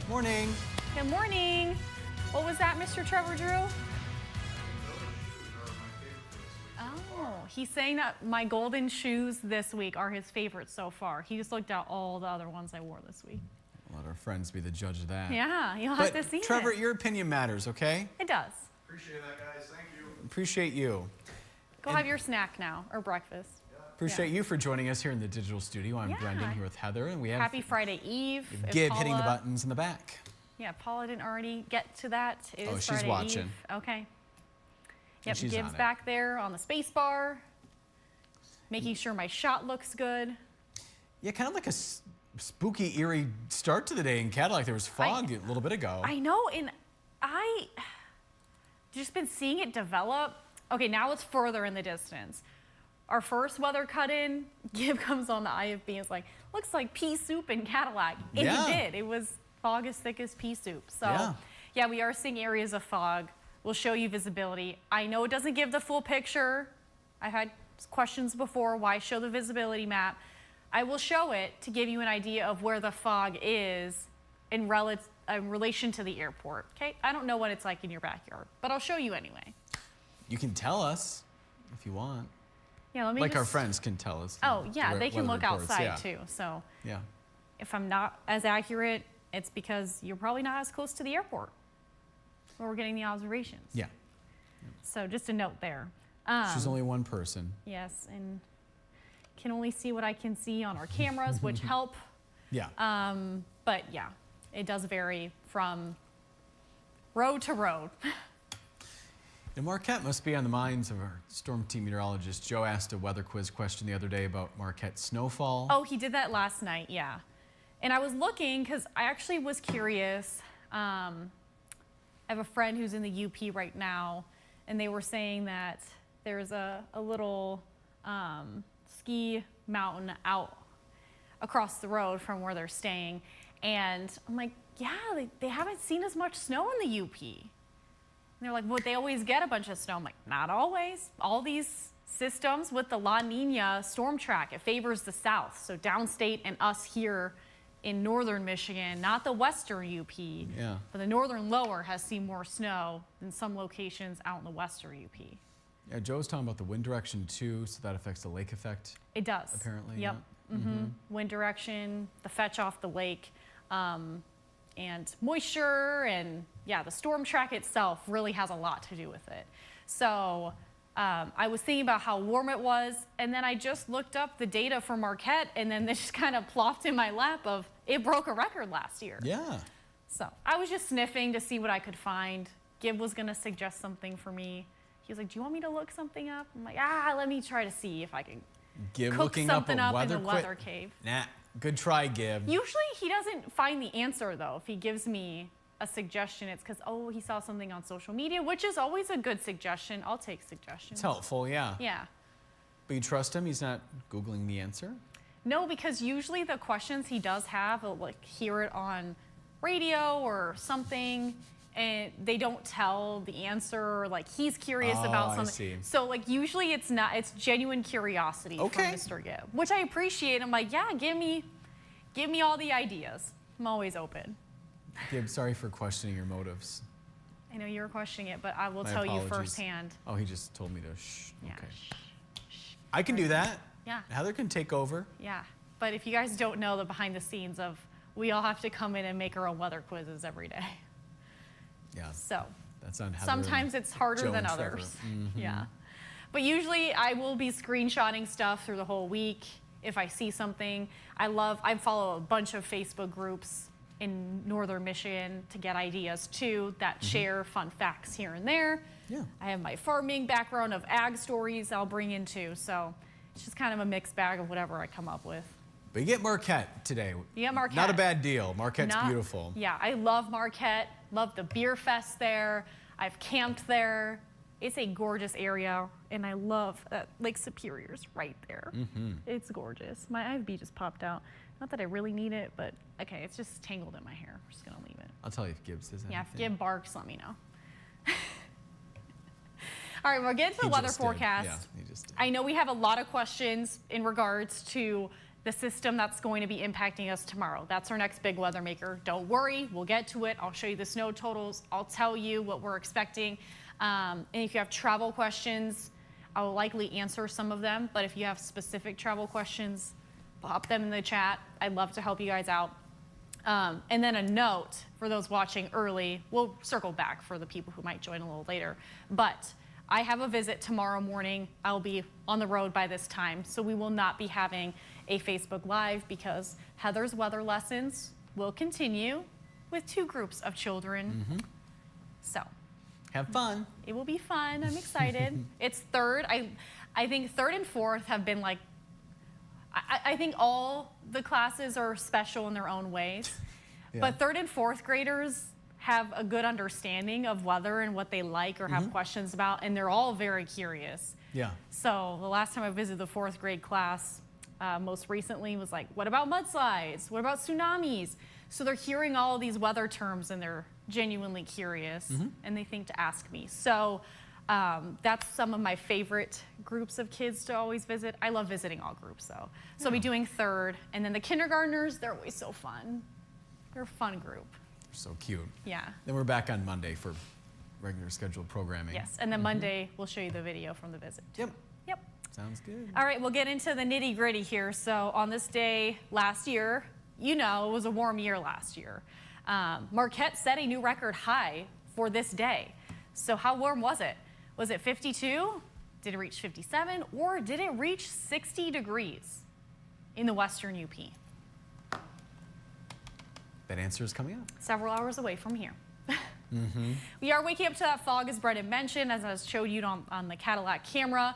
Morning. Good morning. What was that, Mr. Trevor Drew? Oh, he's saying that my golden shoes this week are his favorites so far. He just looked at all the other ones I wore this week. Let our friends be the judge of that. Yeah, you'll have to see Trevor, it. your opinion matters, okay? It does. Appreciate that, guys. Thank you. Appreciate you. Go have your snack now, or breakfast. Appreciate you for joining us here in the digital studio. I'm Brendan here with Heather, and we have Happy Friday Eve. Gib hitting the buttons in the back. Yeah, Paula didn't already get to that. It is she's Friday watching. Eve. Okay. Yep, She's Gib's on it. back there on the space bar, making sure my shot looks good. Yeah, kind of like a spooky, eerie start to the day in Cadillac. There was fog a little bit ago. I know, and I just been seeing it develop. Okay, now it's further in the distance. Our first weather cut-in, Gib comes on the IFB and is like, looks like pea soup in Cadillac. And he did. It was fog as thick as pea soup. So, yeah, we are seeing areas of fog. We'll show you visibility. I know it doesn't give the full picture. I've had questions before, why show the visibility map? I will show it to give you an idea of where the fog is in relation to the airport, okay? I don't know what it's like in your backyard, but I'll show you anyway. You can tell us if you want. Yeah, let me our friends can tell us. Oh, yeah, they can look reports. outside too. So yeah, if I'm not as accurate, it's because you're probably not as close to the airport where we're getting the observations. Yeah. So just a note there. She's only one person. Yes, and can only see what I can see on our cameras, which help. Yeah. But yeah, it does vary from road to road. And Marquette must be on the minds of our storm team meteorologist. Joe asked a weather quiz question the other day about Marquette snowfall. Oh, he did that last night, yeah. And I was looking because I actually was curious. I have a friend who's in the UP right now, and they were saying that there's a little ski mountain out across the road from where they're staying. And I'm like, yeah, they haven't seen as much snow in the UP. And they're like, well, they always get a bunch of snow. I'm like, not always. All these systems with the La Nina storm track, it favors the south. So downstate and us here in northern Michigan, not the western UP, but the northern lower has seen more snow than some locations out in the western UP. Yeah, Joe was talking about the wind direction too, so that affects the lake effect. It does. Apparently. Yep. Yeah. Wind direction, the fetch off the lake, and moisture, and yeah, the storm track itself really has a lot to do with it. So I was thinking about how warm it was, and then I just looked up the data for Marquette, and then this just kind of plopped in my lap of it broke a record last year. Yeah. So I was just sniffing to see what I could find. Gib was gonna suggest something for me. He was like, do you want me to look something up? I'm like, let me try to see if I can cook something up in the weather cave. Nah, good try, Gib. Usually he doesn't find the answer though. If he gives me a suggestion, it's because, he saw something on social media, which is always a good suggestion. I'll take suggestions. It's helpful, yeah. Yeah. But you trust him? He's not Googling the answer? No, because usually the questions he does have, he'll like hear it on radio or something, and they don't tell the answer, or like he's curious about something. I see. So like usually it's genuine curiosity from Mr. Gib, which I appreciate. I'm like, yeah, give me all the ideas. I'm always open. Gib, sorry for questioning your motives. I know you were questioning it, but I will My tell apologies. you firsthand. Oh, he just told me to shh. Yeah, Okay. shh. I can do that. Yeah. Heather can take over. Yeah, but if you guys don't know the behind the scenes of, we all have to come in and make our own weather quizzes every day. Yeah. So that's on Heather. Sometimes it's harder Joe than and Trevor. others. Yeah. But usually I will be screenshotting stuff through the whole week if I see something. I follow a bunch of Facebook groups in northern Michigan to get ideas too that share fun facts here and there. Yeah. I have my farming background of ag stories I'll bring in too. So it's just kind of a mixed bag of whatever I come up with. But you get Marquette today. You get Marquette. Not a bad deal. Marquette's beautiful. Yeah, I love Marquette. Love the beer fest there. I've camped there. It's a gorgeous area, and I love that Lake Superior's right there. It's gorgeous. My IFB just popped out. Not that I really need it, but okay, it's just tangled in my hair. I'm just gonna leave it. I'll tell you if Gibbs says anything. Yeah, if Gib barks, let me know. All right, we'll get to the weather forecast. Yeah, he just did. I know we have a lot of questions in regards to the system that's going to be impacting us tomorrow. That's our next big weather maker. Don't worry, we'll get to it. I'll show you the snow totals. I'll tell you what we're expecting. And if you have travel questions, I will likely answer some of them. But if you have specific travel questions, pop them in the chat. I'd love to help you guys out. And then a note for those watching early, we'll circle back for the people who might join a little later. But I have a visit tomorrow morning. I'll be on the road by this time, so we will not be having a Facebook Live because Heather's weather lessons will continue with 2 groups of children. So Have fun. it will be fun. I'm excited. It's third. I think third and fourth have been like, I think all the classes are special in their own ways. Yeah. But third and fourth graders have a good understanding of weather and what they like or have questions about, and they're all very curious. Yeah. So the last time I visited the 4th grade class, most recently, was like, what about mudslides? What about tsunamis? So they're hearing all of these weather terms and they're genuinely curious and they think to ask me. So that's some of my favorite groups of kids to always visit. I love visiting all groups though. So I'll be doing third, and then the kindergartners, they're always so fun. They're a fun group. So cute. Yeah. Then we're back on Monday for regular scheduled programming. Yes, and then Monday we'll show you the video from the visit. Yep. Yep. Sounds good. All right, we'll get into the nitty gritty here. So on this day last year, you know, it was a warm year last year. Marquette set a new record high for this day. So how warm was it? Was it 52? Did it reach 57? Or did it reach 60 degrees in the western UP? That answer is coming up. Several hours away from here. We are waking up to that fog, as Brendan mentioned, as I showed you on the Cadillac camera.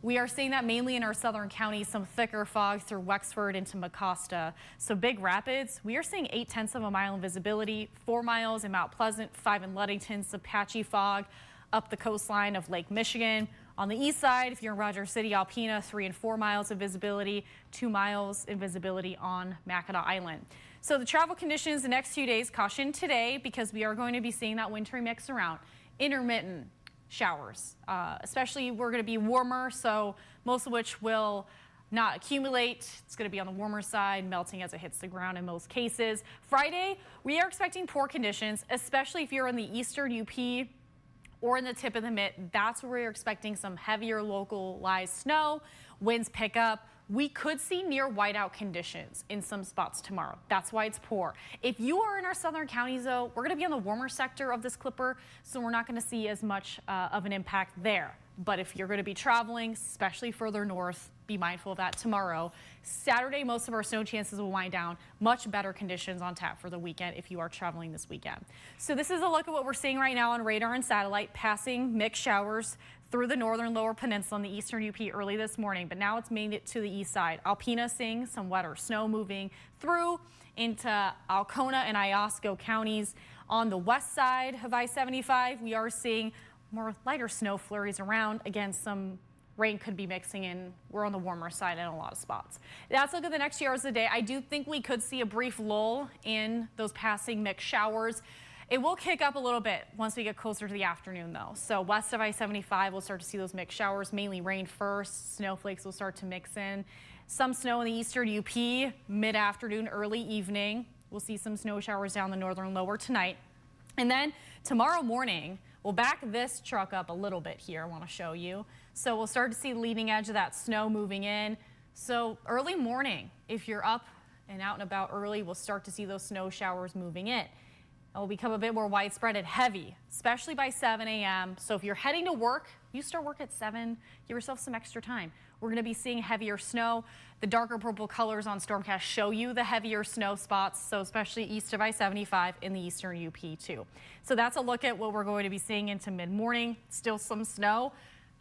We are seeing that mainly in our southern counties, some thicker fog through Wexford into Mecosta. So Big Rapids, we are seeing 0.8 of a mile in visibility, 4 miles in Mount Pleasant, 5 in Ludington, some patchy fog up the coastline of Lake Michigan. On the east side, if you're in Rogers City, Alpena, 3 and 4 miles of visibility, 2 miles in visibility on Mackinac Island. So the travel conditions the next few days, caution today because we are going to be seeing that wintry mix around. Intermittent showers, especially we're going to be warmer, so most of which will not accumulate. It's going to be on the warmer side, melting as it hits the ground in most cases. Friday, we are expecting poor conditions, especially if you're in the eastern UP or in the tip of the Mitt. That's where we're expecting some heavier localized snow. Winds pick up. We could see near whiteout conditions in some spots tomorrow. That's why it's poor. If you are in our southern counties, though, we're going to be on the warmer sector of this clipper, so we're not going to see as much of an impact there. But if you're going to be traveling, especially further north, be mindful of that tomorrow. Saturday, most of our snow chances will wind down. Much better conditions on tap for the weekend if you are traveling this weekend. So this is a look at what we're seeing right now on radar and satellite, passing mixed showers through the northern lower peninsula and the eastern UP early this morning, but now it's made it to the east side. Alpena seeing some wetter snow moving through into Alcona and Iosco counties. On the west side of I-75, we are seeing more lighter snow flurries around. Again, some rain could be mixing in. We're on the warmer side in a lot of spots. Let's look at the next few hours of the day. I do think we could see a brief lull in those passing mixed showers. It will kick up a little bit once we get closer to the afternoon, though. So west of I-75, we'll start to see those mixed showers, mainly rain first. Snowflakes will start to mix in. Some snow in the eastern UP, mid-afternoon, early evening. We'll see some snow showers down the northern lower tonight. And then tomorrow morning, we'll back this truck up a little bit here. I want to show you. So we'll start to see the leading edge of that snow moving in. So early morning, if you're up and out and about early, we'll start to see those snow showers moving in. It will become a bit more widespread and heavy, especially by 7 a.m. So if you're heading to work, you start work at 7, give yourself some extra time. We're going to be seeing heavier snow. The darker purple colors on Stormcast show you the heavier snow spots, so especially east of I-75 in the eastern UP too. So that's a look at what we're going to be seeing into mid-morning. Still some snow.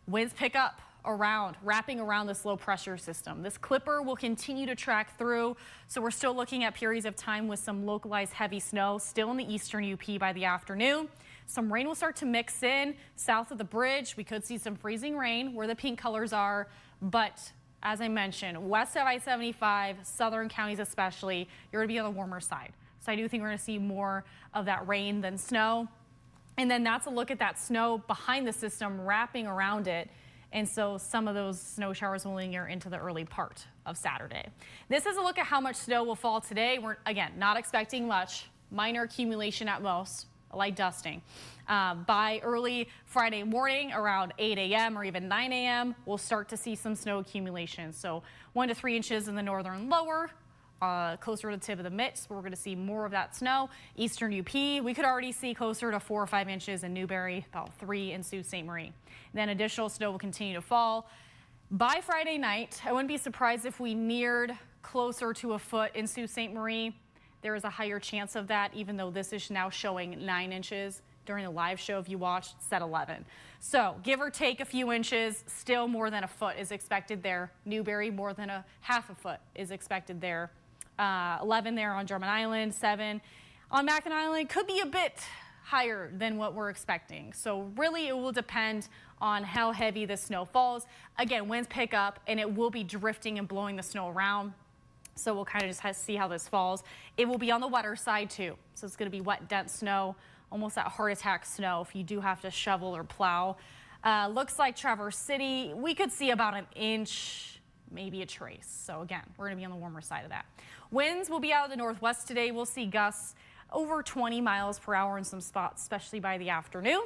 Winds pick up around, wrapping around this low pressure system. This clipper will continue to track through, so we're still looking at periods of time with some localized heavy snow still in the eastern UP by the afternoon. Some rain will start to mix in south of the bridge. We could see some freezing rain where the pink colors are, but as I mentioned, west of I-75, southern counties especially, you're going to be on the warmer side. So I do think we're going to see more of that rain than snow. And then that's a look at that snow behind the system wrapping around it. And so some of those snow showers will linger into the early part of Saturday. This is a look at how much snow will fall today. We're, again, not expecting much, minor accumulation at most, a light dusting. By early Friday morning, around 8 a.m. or even 9 a.m., we'll start to see some snow accumulation. So 1 to 3 inches in the northern lower, closer to the tip of the mitts, where we're going to see more of that snow. Eastern UP, we could already see closer to 4 or 5 inches in Newberry, about 3 in Sault Ste. Marie. Then additional snow will continue to fall. By Friday night, I wouldn't be surprised if we neared closer to a foot in Sault Ste. Marie. There is a higher chance of that, even though this is now showing 9 inches. During the live show, if you watched, it said 11. So give or take a few inches, still more than a foot is expected there. Newberry, more than a half a foot is expected there. 11 there on Drummond Island, 7 on Mackinac Island. Could be a bit higher than what we're expecting. So really it will depend on how heavy the snow falls. Again, winds pick up and it will be drifting and blowing the snow around. So we'll kind of just have to see how this falls. It will be on the wetter side too. So it's going to be wet, dense snow, almost that heart attack snow if you do have to shovel or plow. Looks like Traverse City, we could see about 1 inch, maybe a trace. So again, we're going to be on the warmer side of that. Winds will be out of the northwest today. We'll see gusts over 20 miles per hour in some spots, especially by the afternoon.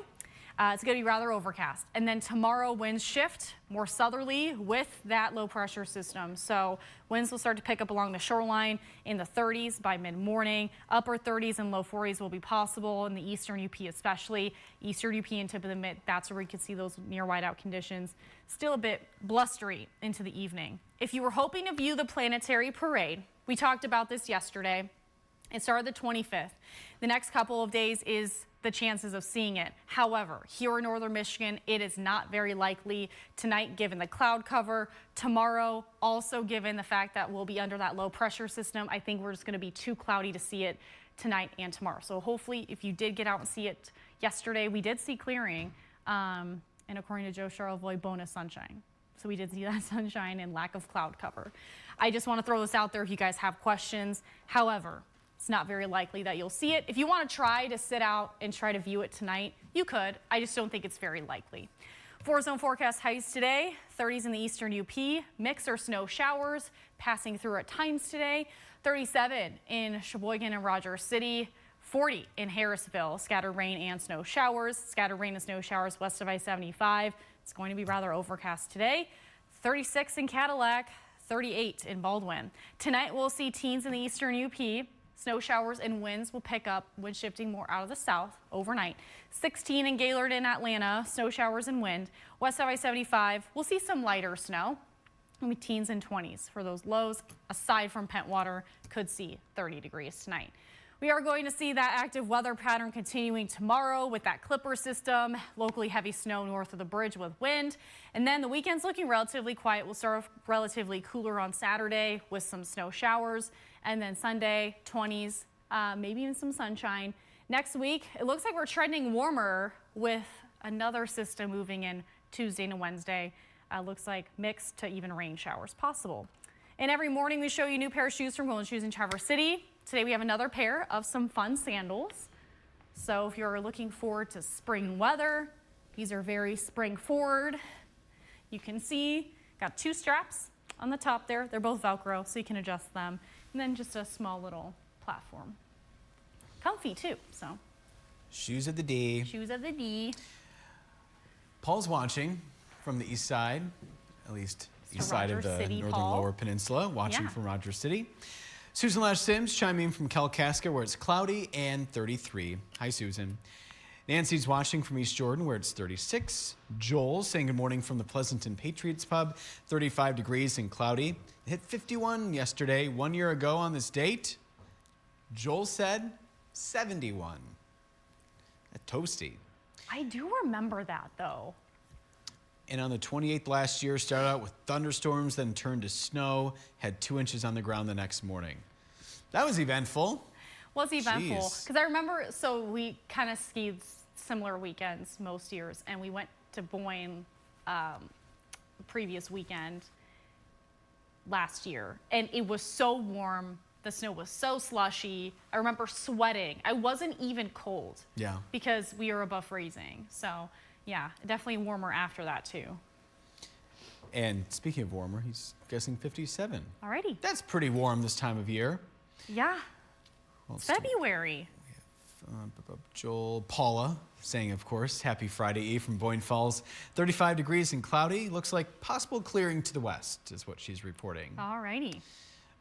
It's going to be rather overcast. And then tomorrow, winds shift more southerly with that low pressure system. So winds will start to pick up along the shoreline in the 30s by mid-morning. Upper 30s and low 40s will be possible in the eastern UP especially. Eastern UP and tip of the mid, that's where we could see those near whiteout conditions. Still a bit blustery into the evening. If you were hoping to view the planetary parade, we talked about this yesterday. It started the 25th. The next couple of days is the chances of seeing it. However, here in northern Michigan, it is not very likely tonight given the cloud cover. Tomorrow, also given the fact that we'll be under that low pressure system, I think we're just going to be too cloudy to see it tonight and tomorrow. So hopefully, if you did get out and see it yesterday, we did see clearing. And according to Joe Charlevoix, bonus sunshine. So we did see that sunshine and lack of cloud cover. I just want to throw this out there if you guys have questions. However, it's not very likely that you'll see it. If you want to try to sit out and try to view it tonight, you could. I just don't think it's very likely. 4-zone forecast highs today, 30s in the eastern UP, mix or snow showers passing through at times today, 37 in Sheboygan and Rogers City, 40 in Harrisville, scattered rain and snow showers, scattered rain and snow showers west of I-75. It's going to be rather overcast today, 36 in Cadillac, 38 in Baldwin. Tonight we'll see teens in the eastern UP. Snow showers and winds will pick up, wind shifting more out of the south overnight. 16 in Gaylord and Atlanta, snow showers and wind. West of I-75, we'll see some lighter snow. Maybe teens and 20s for those lows. Aside from Pentwater, could see 30 degrees tonight. We are going to see that active weather pattern continuing tomorrow with that Clipper system, locally heavy snow north of the bridge with wind. And then the weekend's looking relatively quiet. We'll start off relatively cooler on Saturday with some snow showers. And then Sunday, 20s, maybe even some sunshine. Next week, it looks like we're trending warmer with another system moving in Tuesday and Wednesday. Looks like mixed to even rain showers possible. And every morning we show you a new pair of shoes from Golden Shoes in Traverse City. Today we have another pair of some fun sandals. So if you're looking forward to spring weather, these are very spring forward. You can see, got 2 straps on the top there. They're both Velcro, so you can adjust them. And then just a small little platform. Comfy too, so. Shoes of the D. Shoes of the D. Paul's watching from the east side, at least east side of Rogers the City, northern Paul. lower peninsula, watching Yeah. from Rogers City. Susan Lash Sims chiming in from Kalkaska, where it's cloudy and 33. Hi, Susan. Nancy's watching from East Jordan, where it's 36. Joel saying good morning from the Pleasanton Patriots Pub, 35 degrees and cloudy. It hit 51 yesterday, 1 year ago on this date. Joel said 71. Toasty. I do remember that though. And on the 28th last year, started out with thunderstorms, then turned to snow, had 2 inches on the ground the next morning. That was eventful. Was eventful. Jeez. Because I remember, so we kind of skied similar weekends most years, and we went to Boyne the previous weekend last year, and it was so warm. The snow was so slushy. I remember sweating. I wasn't even cold. Yeah. Because we were above freezing. So yeah, definitely warmer after that too. And speaking of warmer, he's guessing 57. Alrighty. That's pretty warm this time of year. Yeah. Well, It's February. Joel, Paula saying, of course, happy Friday Eve from Boyne Falls. 35 degrees and cloudy. Looks like possible clearing to the west is what she's reporting. Alrighty.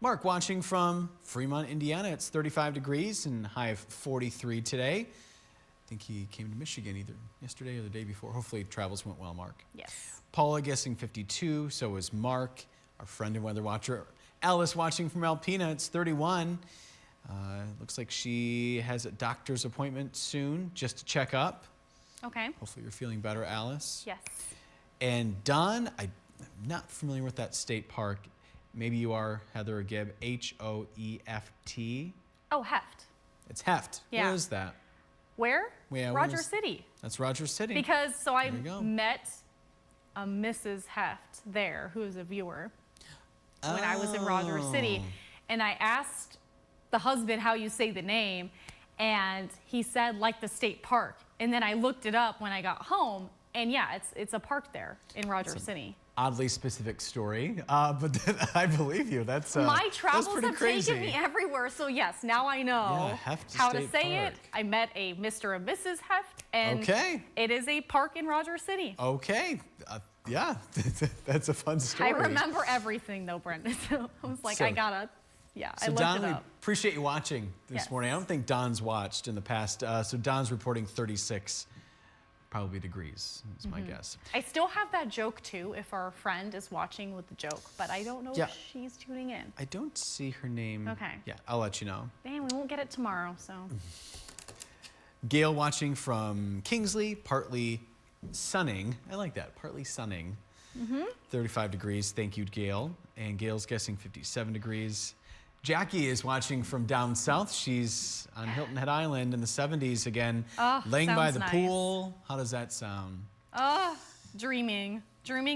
Mark watching from Fremont, Indiana. It's 35 degrees and high of 43 today. I think he came to Michigan either yesterday or the day before. Hopefully travels went well, Mark. Yes. Paula guessing 52. So is Mark, our friend and weather watcher. Alice watching from Alpena. It's 31. Looks like she has a doctor's appointment soon just to check up. Okay. Hopefully you're feeling better, Alice. Yes. And Don, I'm not familiar with that state park. Maybe you are, Heather or Gibb. H-O-E-F-T. Oh, Heft. It's Heft. Yeah. Where is that? Where? Yeah, Roger where's- City. That's Roger City. Because, so I There you go. met a Mrs. Heft there, who is a viewer, when I was in Roger City. Oh. And I asked the husband how you say the name, and he said, like the state park. And then I looked it up when I got home, and yeah, it's a park there in Roger City. Oddly specific story, but then I believe you. That's My that's travels pretty have crazy. taken me everywhere, so yes, now I know Yeah, Heft how to State say it. Park. I met a Mr. and Mrs. Heft, and Okay. it is a park in Roger City. Okay. Yeah, that's a fun story. I remember everything though, Brendan. So I was like, So- I gotta, yeah, I So looked Don, it we up. appreciate you watching this Yes. morning. I don't think Don's watched in the past. So Don's reporting 36, probably degrees, is my guess. I still have that joke too, if our friend is watching with the joke, but I don't know Yeah. if she's tuning in. I don't see her name. Okay. Yeah, I'll let you know. Man, we won't get it tomorrow, so. Gail watching from Kingsley, partly sunning. I like that, partly sunning. 35 degrees, thank you, Gail. And Gail's guessing 57 degrees. Jackie is watching from down south. She's on Hilton Head Island in the 70s again, Oh, laying by sounds the nice. pool. How does that sound? Dreaming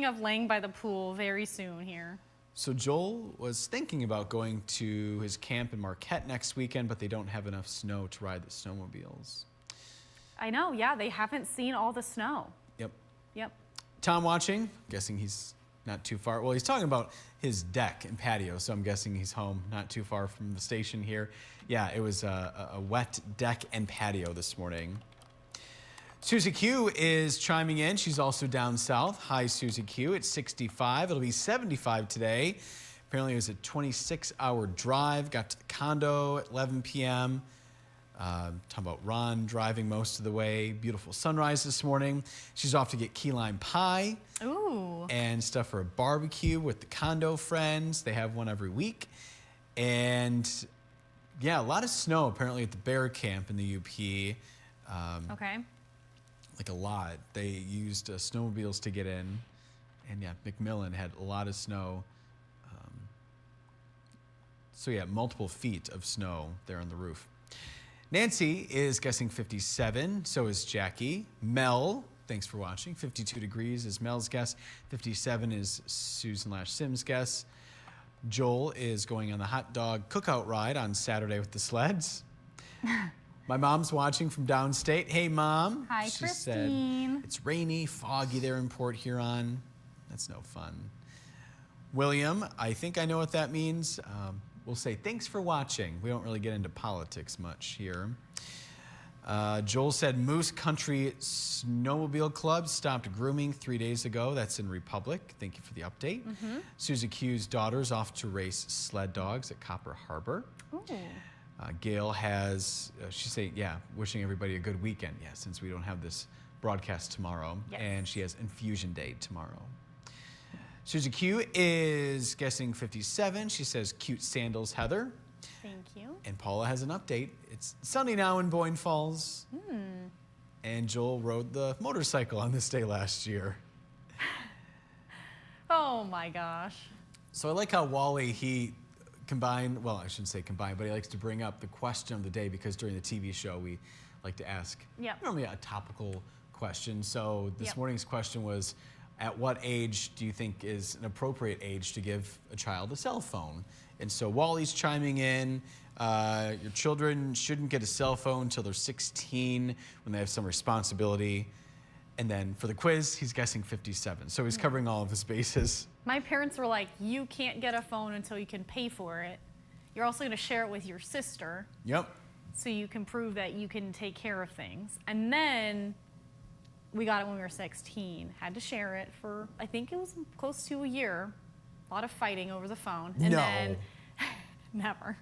of laying by the pool very soon here. So Joel was thinking about going to his camp in Marquette next weekend, but they don't have enough snow to ride the snowmobiles. I know, yeah, they haven't seen all the snow. Yep. Yep. Tom watching, guessing he's not too far. Well, he's talking about his deck and patio, so I'm guessing he's home, not too far from the station here. Yeah, it was a wet deck and patio this morning. Susie Q is chiming in. She's also down south. Hi, Susie Q. It's 65. It'll be 75 today. Apparently, it was a 26-hour drive. Got to the condo at 11 p.m. Talking about Ron driving most of the way. Beautiful sunrise this morning. She's off to get key lime pie Ooh. and stuff for a barbecue with the condo friends. They have one every week. And yeah, a lot of snow apparently at the bear camp in the UP. Okay. Like a lot. They used snowmobiles to get in. And yeah, McMillan had a lot of snow. So yeah, multiple feet of snow there on the roof. Nancy is guessing 57, so is Jackie. Mel, thanks for watching. 52 degrees is Mel's guess. 57 is Susan/Sim's guess. Joel is going on the hot dog cookout ride on Saturday with the sleds. My mom's watching from downstate. Hey, Mom. Hi, She Christine. said it's rainy, foggy there in Port Huron. That's no fun. William, I think I know what that means. We'll say thanks for watching. We don't really get into politics much here. Joel said Moose Country Snowmobile Club stopped grooming 3 days ago. That's in Republic. Thank you for the update. Susie Q's daughter's off to race sled dogs at Copper Harbor. Ooh. Gail has, she's saying, yeah, wishing everybody a good weekend. Yeah, since we don't have this broadcast tomorrow. Yes. And she has infusion day tomorrow. Susie Q is guessing 57. She says cute sandals, Heather. Thank you. And Paula has an update. It's sunny now in Boyne Falls. And Joel rode the motorcycle on this day last year. Oh my gosh. So I like how Wally, he combined, well, I shouldn't say combined, but he likes to bring up the question of the day because during the TV show, we like to ask Yep. normally a topical question. So this Yep. morning's question was, at what age do you think is an appropriate age to give a child a cell phone? And so Wally's chiming in, your children shouldn't get a cell phone until they're 16 when they have some responsibility. And then for the quiz, he's guessing 57. So he's covering all of his bases. My parents were like, you can't get a phone until you can pay for it. You're also going to share it with your sister Yep. so you can prove that you can take care of things. And then we got it when we were 16. Had to share it for, I think it was close to a year. A lot of fighting over the phone. And No. then, never.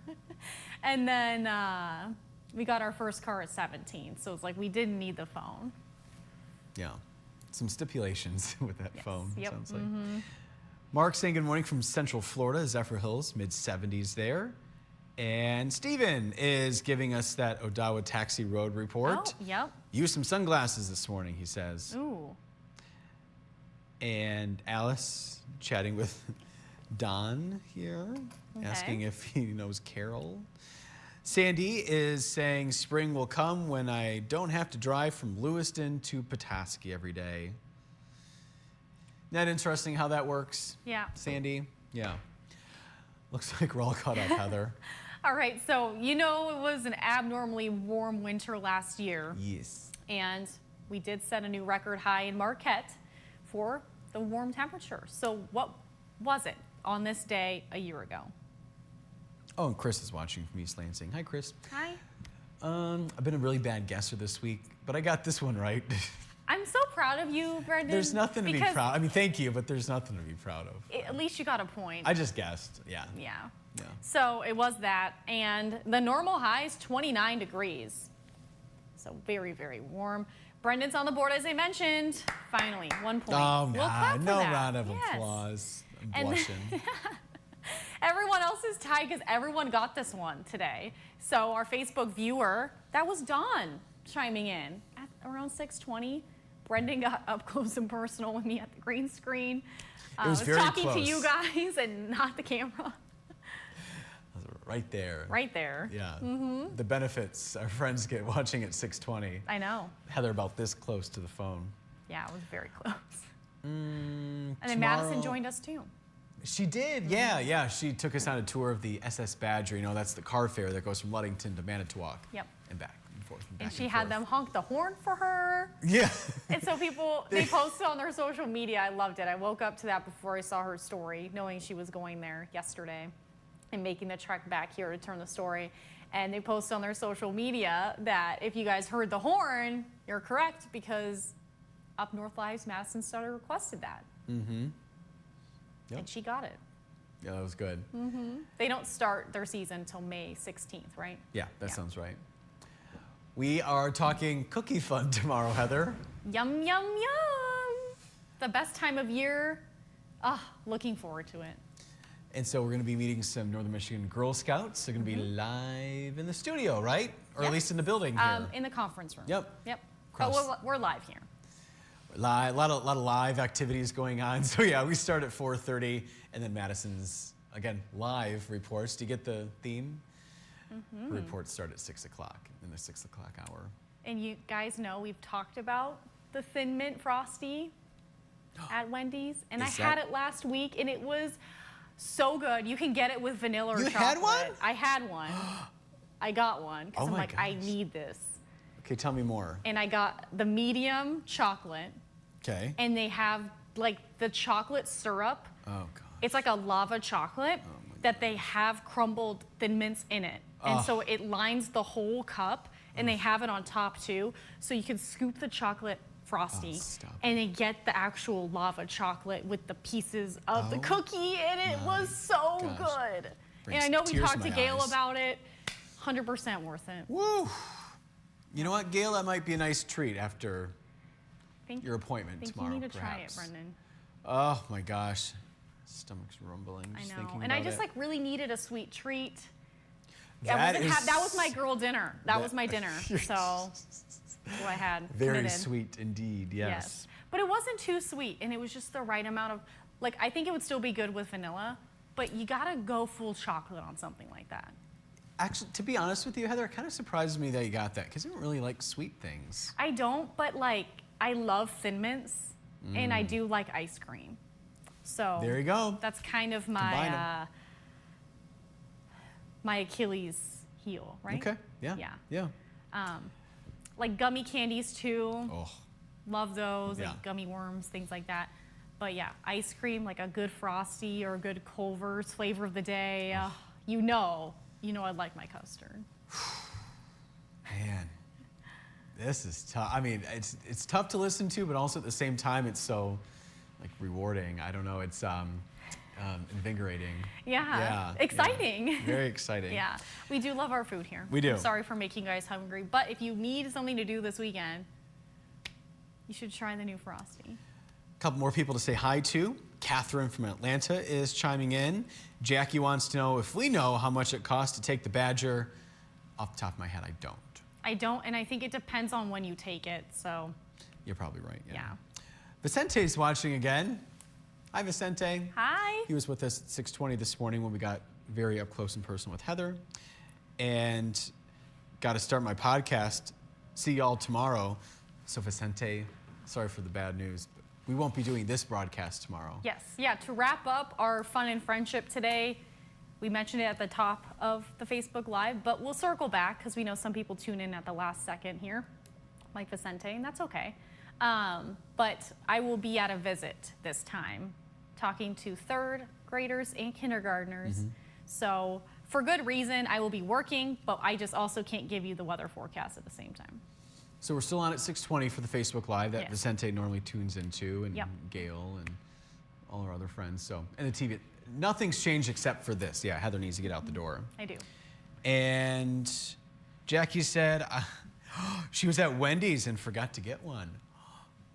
And then we got our first car at 17. So it's like we didn't need the phone. Yeah. Some stipulations with that Yes. phone, Yep. sounds like. Mark saying good morning from Central Florida, Zephyr Hills, mid-70s there. And Steven is giving us that Odawa Taxi Road report. Oh, yep. Used some sunglasses this morning, he says. Ooh. And Alice chatting with Don here, asking if he knows Carol. Sandy is saying spring will come when I don't have to drive from Lewiston to Petoskey every day. Isn't that interesting how that works? Yeah. Sandy? Yeah. Looks like we're all caught up, Heather. All right, so you know it was an abnormally warm winter last year. Yes. And we did set a new record high in Marquette for the warm temperature. So what was it on this day a year ago? Oh, and Chris is watching from East Lansing. Hi, Chris. Hi. I've been a really bad guesser this week, but I got this one right. I'm so proud of you, Brendan. There's nothing to be because proud. I mean, thank you, but there's nothing to be proud of. At least you got a point. I just guessed. Yeah. Yeah. Yeah. So it was that, and the normal high is 29 degrees. So very, very warm. Brendan's on the board, as I mentioned. Finally, 1 point. Oh, We'll nah, clap for no that. round of Yes. applause. I'm And- blushing. Everyone else is tied because everyone got this one today. So our Facebook viewer, that was Dawn chiming in at around 6:20. Brendan got up close and personal with me at the green screen. It was very talking to close. you guys and not the camera. Right there. Right there. Yeah. The benefits our friends get watching at 6:20. I know. Heather about this close to the phone. Yeah, it was very close. And And then Madison joined us too. She did, yeah. She took us on a tour of the SS Badger. You know, that's the car fare that goes from Ludington to Manitowoc. Yep. And back and forth. And, And back she and had forth. them honk the horn for her. Yeah. And so people, they posted on their social media. I loved it. I woke up to that before I saw her story, knowing she was going there yesterday and making the trek back here to turn the story. And they posted on their social media that if you guys heard the horn, you're correct because Up North Live's Madison Stutter requested that. Mm-hmm. Yep. And she got it. Yeah, that was good. They don't start their season until May 16th, right? Yeah, that Yeah. sounds right. We are talking cookie fun tomorrow, Heather. Yum, yum, yum. The best time of year. Looking forward to it. And so we're going to be meeting some Northern Michigan Girl Scouts. They're going to be live in the studio, right? Or at Yep. least in the building here. In the conference room. Yep. Yep. Cross- But we're live here. A lot of live activities going on. So yeah, we start at 4:30, and then Madison's again live reports. Do you get the theme? Her reports start at 6 o'clock in the 6 o'clock hour. And you guys know we've talked about the Thin Mint Frosty at Wendy's, and I Is had that- it last week, and it was so good. You can get it with vanilla or You chocolate. had one? I had one. I got one because Oh I'm my like, I gosh. need this. Okay, tell me more. And I got the medium chocolate, Okay. and they have like the chocolate syrup. Oh God. It's like a lava chocolate that they have crumbled Thin Mints in it. And so it lines the whole cup, and they have it on top too. So you can scoop the chocolate Frosty, stop and they get the actual lava chocolate with the pieces of the Oh cookie, and it was so gosh. good. Brings And I know we tears talked to to my Gail eyes. about it. 100% worth it. Woo! You know what, Gail? That might be a nice treat after Think, your appointment think tomorrow, you need to perhaps. try it, Brendan. Oh my gosh, stomach's rumbling. I Just know. thinking And I about just it. like really needed a sweet treat. That That was my girl dinner. That was my dinner. You're So that's what I had. Very committed. sweet indeed. Yes. But it wasn't too sweet, and it was just the right amount of, like, I think it would still be good with vanilla, but you gotta go full chocolate on something like that. Actually, to be honest with you, Heather, it kind of surprises me that you got that because you don't really like sweet things. I don't, but like, I love Thin Mints, and I do like ice cream. So There you go. that's kind of Combine 'em. my Achilles heel, right? Okay. Yeah. Yeah. Like gummy candies too. Oh, Love those, Yeah. like gummy worms, things like that. But yeah, ice cream, like a good Frosty or a good Culver's flavor of the day. You know I'd like my custard. Man, this is tough. I mean, it's tough to listen to, but also at the same time, it's so like rewarding. I don't know. It's invigorating. Yeah, exciting. Yeah. Very exciting. Yeah, we do love our food here. We do. I'm sorry for making you guys hungry, but if you need something to do this weekend, you should try the new Frosty. A couple more people to say hi to. Catherine from Atlanta is chiming in. Jackie wants to know if we know how much it costs to take the Badger. Off the top of my head, I don't. I don't, and I think it depends on when you take it, so. You're probably right, yeah. Yeah. Vicente's watching again. Hi, Vicente. Hi. He was with us at 6:20 this morning when we got very up close and personal with Heather. And got to start my podcast. See y'all tomorrow. So Vicente, sorry for the bad news, but we won't be doing this broadcast tomorrow. Yes, yeah, to wrap up our fun and friendship today, we mentioned it at the top of the Facebook Live, but we'll circle back because we know some people tune in at the last second here, like Vicente, and that's okay. But I will be at a visit this time, talking to third graders and kindergartners. So for good reason, I will be working, but I just also can't give you the weather forecast at the same time. So we're still on at 6:20 for the Facebook Live that Yes. Vicente normally tunes into, and Yep. Gail and all our other friends. So, and the TV, nothing's changed except for this. Yeah, Heather needs to get out the door. I do. And Jackie said she was at Wendy's and forgot to get one.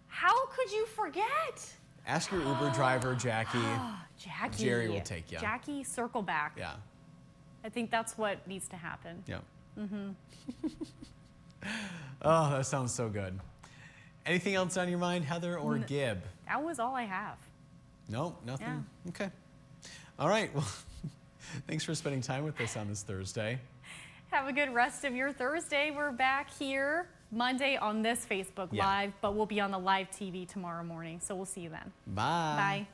How could you forget? Ask your Uber driver, Jackie. Jackie. Jerry will take you. Jackie, circle back. Yeah. I think that's what needs to happen. Yeah. Oh, that sounds so good. Anything else on your mind, Heather or Gib? That was all I have. No, nothing? Okay. All right. Well, thanks for spending time with us on this Thursday. Have a good rest of your Thursday. We're back here Monday on this Facebook Yeah. Live, but we'll be on the live TV tomorrow morning. So we'll see you then. Bye. Bye.